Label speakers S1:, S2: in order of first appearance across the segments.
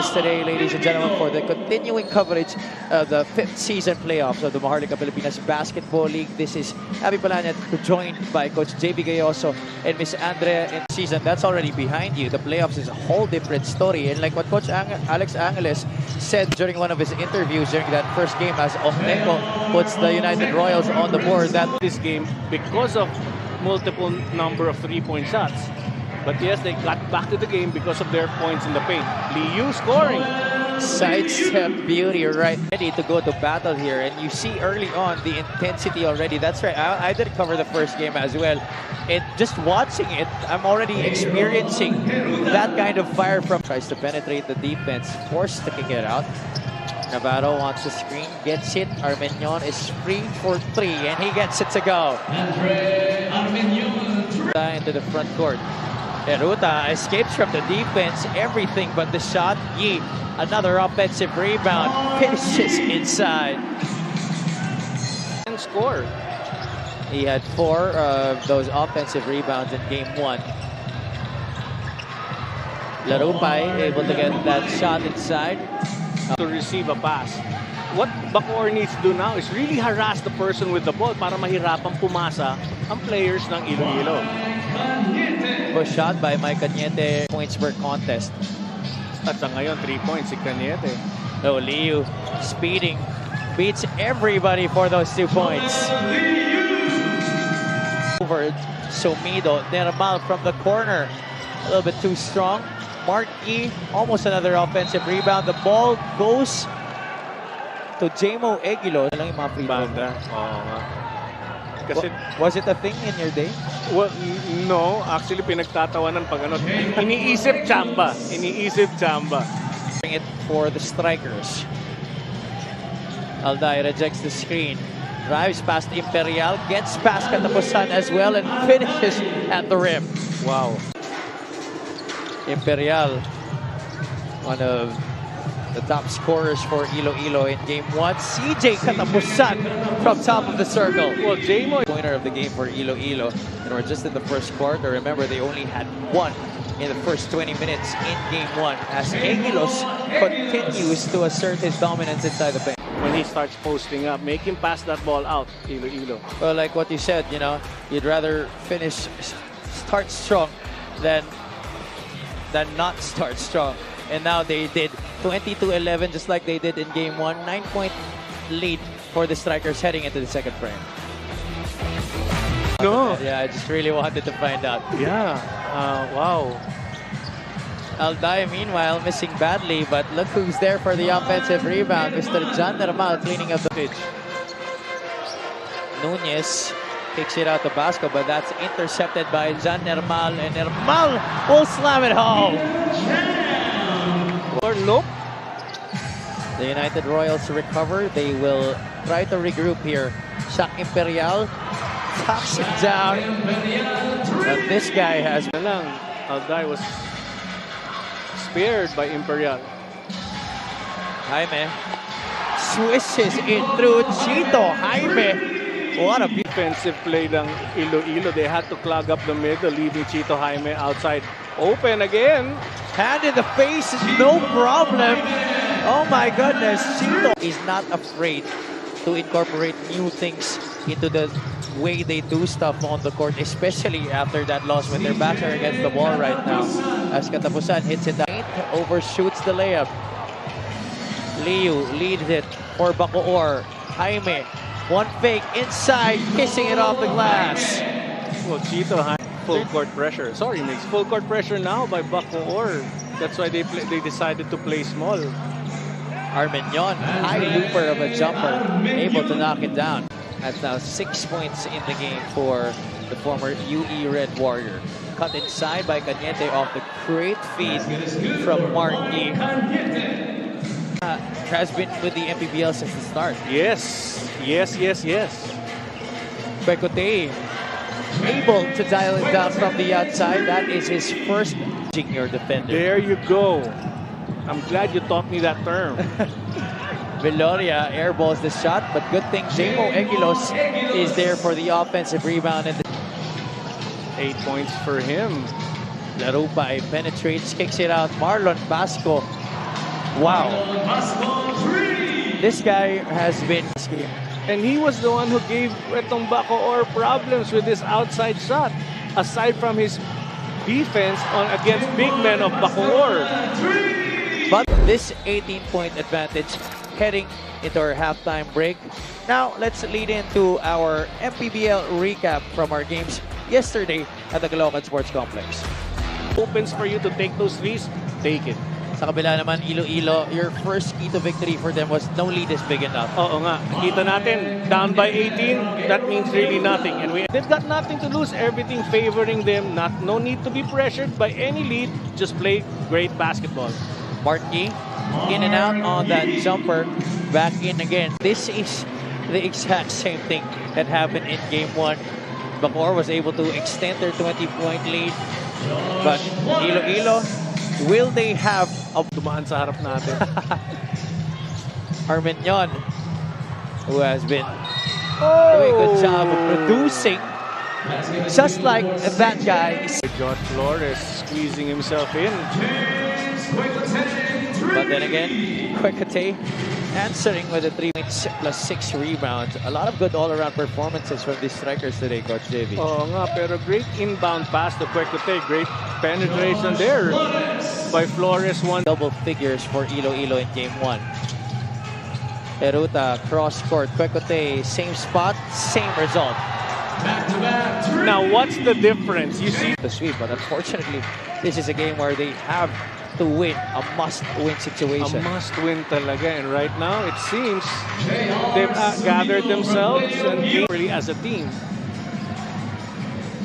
S1: us today, ladies and gentlemen, for the continuing coverage of the 5th season playoffs of the Maharlika Pilipinas Basketball League. This is Abby Palanyat, joined by Coach JB Gayoso and Miss Andrea. In season that's already behind you, the playoffs is a whole different story. And like what Coach Alex Angeles said during one of his interviews during that first game, as Omneco puts the United Royals on the board, that
S2: this game because of multiple number of three-point shots. But yes, they got back to the game because of their points in the paint. Liu scoring.
S1: Sidestep beauty, right? Ready to go to battle here. And you see early on the intensity already. That's right. I did cover the first game as well. And just watching it, I'm already experiencing that kind of fire from... Tries to penetrate the defense, forced to kick it out. Navarro wants the screen, gets it. Armenion is free for three, and he gets it to go. Into the front court. Eruta escapes from the defense, everything but the shot. Yi, another offensive rebound, finishes inside.
S2: And score.
S1: He had 4 of those offensive rebounds in game 1. Larupay able to get that shot inside.
S2: To receive a pass. What bacoor needs to do now is really harass the person with the ball para mahirapang pumasa ang players ng Iloilo.
S1: Was shot by Mike Cañete, points per contest.
S2: At sa ngayon, 3 points si Cañete.
S1: Oh, Liu speeding, beats everybody for those 2 points. Over Somido, Nermal from the corner, a little bit too strong. Mark E, almost another offensive rebound. The ball goes to Jamo Eguilo. Lang yung mga free throw.
S2: Banda. Oo nga. Kasi,
S1: was it a thing in your day?
S2: Well, no. Actually, pinagtatawanan pag ano. Iniisip chamba. Iniisip chamba.
S1: Bring it for the strikers. Alday rejects the screen. Drives past Imperial. Gets past Katapusan as well and finishes at the rim.
S2: Wow.
S1: Imperial, one of the top scorers for Iloilo in game 1. CJ Katapusan from top of the circle.
S2: Well, Jamo,
S1: winner of the game for Iloilo. And we're just in the first quarter. Remember, they only had 1 in the first 20 minutes in game 1 as Egilos continues to assert his dominance inside the paint.
S2: When he starts posting up, make him pass that ball out, Iloilo.
S1: Well, like what you said, you know, you'd rather start strong than not start strong. And now they did 20-11, just like they did in game 1. 9-point lead for the strikers heading into the second frame.
S2: No.
S1: Yeah, I just really wanted to find out.
S2: Yeah. Wow.
S1: Alday, meanwhile, missing badly, but look who's there for the offensive rebound. Mr. John Nermal cleaning up the pitch. Nunez kicks it out to Basco, but that's intercepted by John Nermal, and Nermal will slam it home.
S2: Or nope.
S1: The United Royals recover. They will try to regroup here. Shaq Imperial taps it down, but this guy has...
S2: Alday was spared by Imperial.
S1: Jaime swishes it through Chito. Jaime, what a
S2: defensive play ng Iloilo. They had to clog up the middle, leaving Chito Jaime outside open again.
S1: Hand in the face, no problem. Oh my goodness, Chito is not afraid to incorporate new things into the way they do stuff on the court, especially after that loss when their backs are against the wall right now. As Katapusan hits it down, overshoots the layup. Liu leads it for Bacoor. Jaime, one fake inside, kissing it off the glass.
S2: Well, Chito Jaime, full court pressure. Sorry, makes full court pressure now by Bacoor. That's why they decided to play small.
S1: Armenion, high looper of a jumper, able to knock it down. That's now 6 points in the game for the former UE Red Warrior. Cut inside by Cañete off the great feed from Marky. Has been with the MPBL since the start.
S2: Yes.
S1: Becote able to dial it down from the outside. That is his first junior defender.
S2: There you go. I'm glad you taught me that term.
S1: Viloria airballs the shot, but good thing Jamo Eguilos is there for the offensive rebound. And
S2: 8 points for him.
S1: Larupay penetrates, kicks it out. Marlon Basco Wow. This guy has been...
S2: And he was the one who gave itong bacoor problems with his outside shot. Aside from his defense against big men of bacoor.
S1: But this 18-point advantage heading into our halftime break. Now, let's lead into our MPBL recap from our games yesterday at the Caloocan Sports Complex.
S2: Opens for you to take those threes, take it.
S1: Sa kabila naman, Iloilo, your first key to victory for them was no lead is big enough.
S2: Oo nga, kita natin, down by 18, that means really nothing. And they've got nothing to lose, everything favoring them. No need to be pressured by any lead, just play great basketball.
S1: Markey, in and out on that jumper, back in again. This is the exact same thing that happened in game 1. Bacoor was able to extend their 20-point lead. But Iloilo, will they have a...
S2: Tumaan sa harap natin.
S1: Armenyon, who has been doing a good job of producing, just like that guy.
S2: George Flores squeezing himself in.
S1: But then again, Quecote answering with the 3 points plus 6 rebounds. A lot of good all-around performances from these strikers today, Coach JV.
S2: Oo nga, pero great inbound pass to Quecote. Great penetration there by Flores.
S1: Double figures for Iloilo in game 1. Eruta, cross-court, Quecote, same spot, same result.
S2: Now, what's the difference? You see
S1: the sweep, but unfortunately, this is a game where they have to win, a must-win situation.
S2: A must-win talaga, and right now it seems they've gathered themselves and really as a team.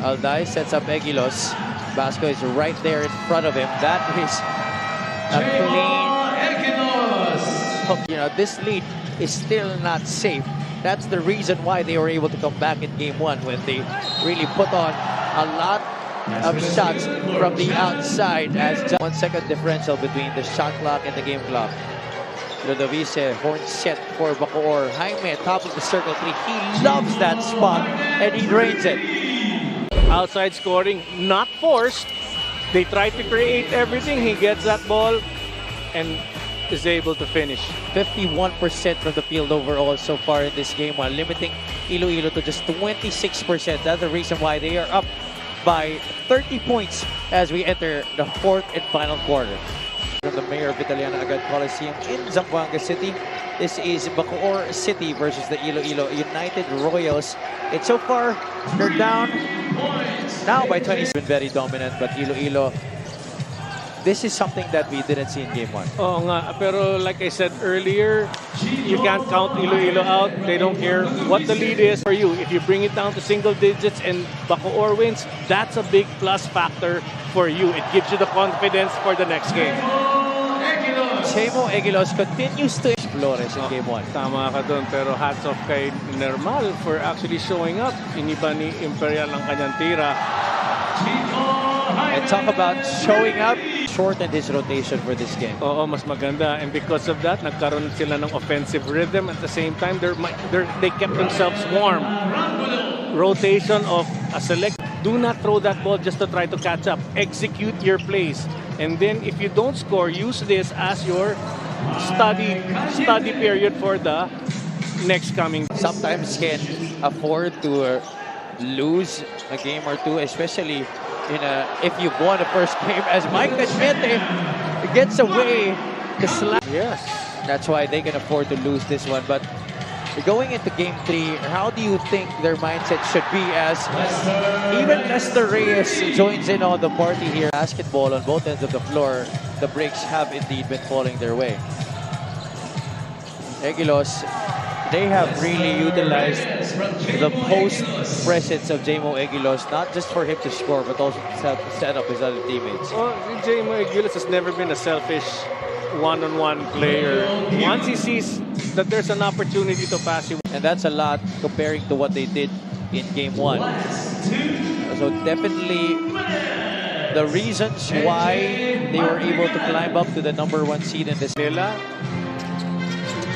S1: Alday sets up Egilos. Basco is right there in front of him. That is a clean hook. You know, this lead is still not safe. That's the reason why they were able to come back in game 1 when they really put on a lot of shots from the outside as 1 second differential between the shot clock and the game clock. Ludovice, horn set for Bacoor. Jaime, top of the circle 3. He loves that spot and he drains it.
S2: Outside scoring, not forced. They try to create everything. He gets that ball and is able to finish.
S1: 51% from the field overall so far in this game, while limiting Iloilo to just 26%. That's the reason why they are up by 30 points as we enter the 4th and final quarter. From the Mayor of Italiana Agad Coliseum in Zamboanga City, this is Bacoor City versus the Iloilo United Royals. And so far, they're down now by 20. Been very dominant, but Iloilo, this is something that we didn't see in game 1.
S2: Oo nga, pero like I said earlier, you can't count Iloilo out. They don't care what the lead is for you. If you bring it down to single digits and Bacoor wins, that's a big plus factor for you. It gives you the confidence for the next game.
S1: Chemo Egilos continues to Flores in game 1.
S2: Tama ka dun, pero hats off kay Nermal for actually showing up. Iniba ni Imperial ang kanyang tira.
S1: And talk about showing up, shortened his rotation for this game.
S2: Oo, mas maganda. And because of that, nagkaroon sila ng offensive rhythm. At the same time, they kept themselves warm. Rotation of a select. Do not throw that ball just to try to catch up. Execute your plays. And then if you don't score, use this as your study period for the next coming.
S1: Sometimes can afford to lose a game or two, especially if you've won the first game, as Mike Schmidt gets away to slap.
S2: Yes.
S1: That's why they can afford to lose this one. But going into game 3, how do you think their mindset should be, as even Lester Reyes joins in on the party here? Basketball on both ends of the floor, the breaks have indeed been falling their way. Egilos, they have really utilized the post presence of Jamo Egilos, not just for him to score, but also to set up his other teammates.
S2: Well, Jamo Egilos has never been a selfish one-on-one player. Once he sees that there's an opportunity to pass him.
S1: And that's a lot comparing to what they did in game 1. So definitely the reasons why they were able to climb up to the #1 seed in this.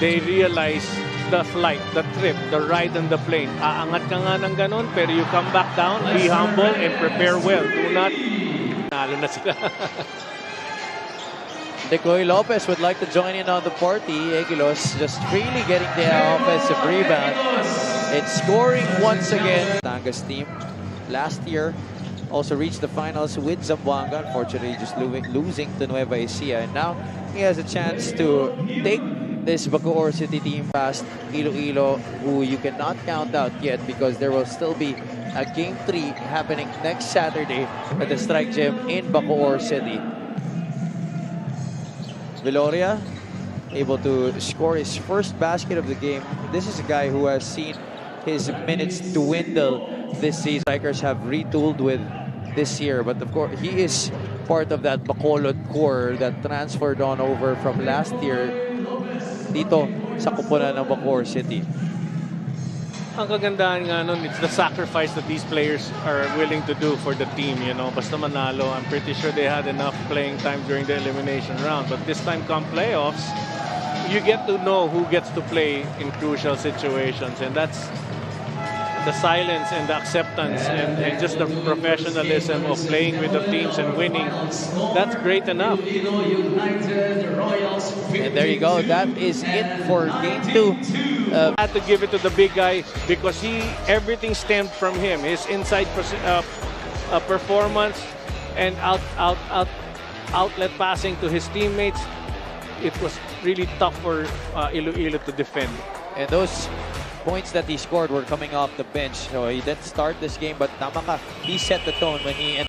S2: They realize the flight, the trip, the ride on the plane. Aangat ka nga ng ganon, pero you come back down, be humble, and prepare well. Do not... Nalo na sila.
S1: Decoy Lopez would like to join in on the party. Egilos just really getting the offensive rebound. It's scoring once again. Tangas team last year also reached the finals with Zamboanga. Unfortunately, just losing to Nueva Ecija. And now he has a chance to take this Bacoor City team past Iloilo, who you cannot count out yet because there will still be a Game 3 happening next Saturday at the Strike Gym in Bacoor City. Viloria able to score his first basket of the game. This is a guy who has seen his minutes dwindle this season. Strikers have retooled with this year, but of course he is part of that Bacolod core that transferred on over from last year dito sa kupunan ng Bacoor City.
S2: Ang kagandahan nga nun, it's the sacrifice that these players are willing to do for the team, you know. Basta manalo, I'm pretty sure they had enough playing time during the elimination round. But this time come playoffs, you get to know who gets to play in crucial situations. And that's the silence and the acceptance and just the professionalism of playing with the teams and winning. That's great enough.
S1: And there you go. That is it for Game 2.
S2: I had to give it to the big guy because everything stemmed from him. His inside performance and outlet passing to his teammates. It was really tough for Iloilo to defend.
S1: And those points that he scored were coming off the bench. So he didn't start this game, but tama ka, he set the tone when he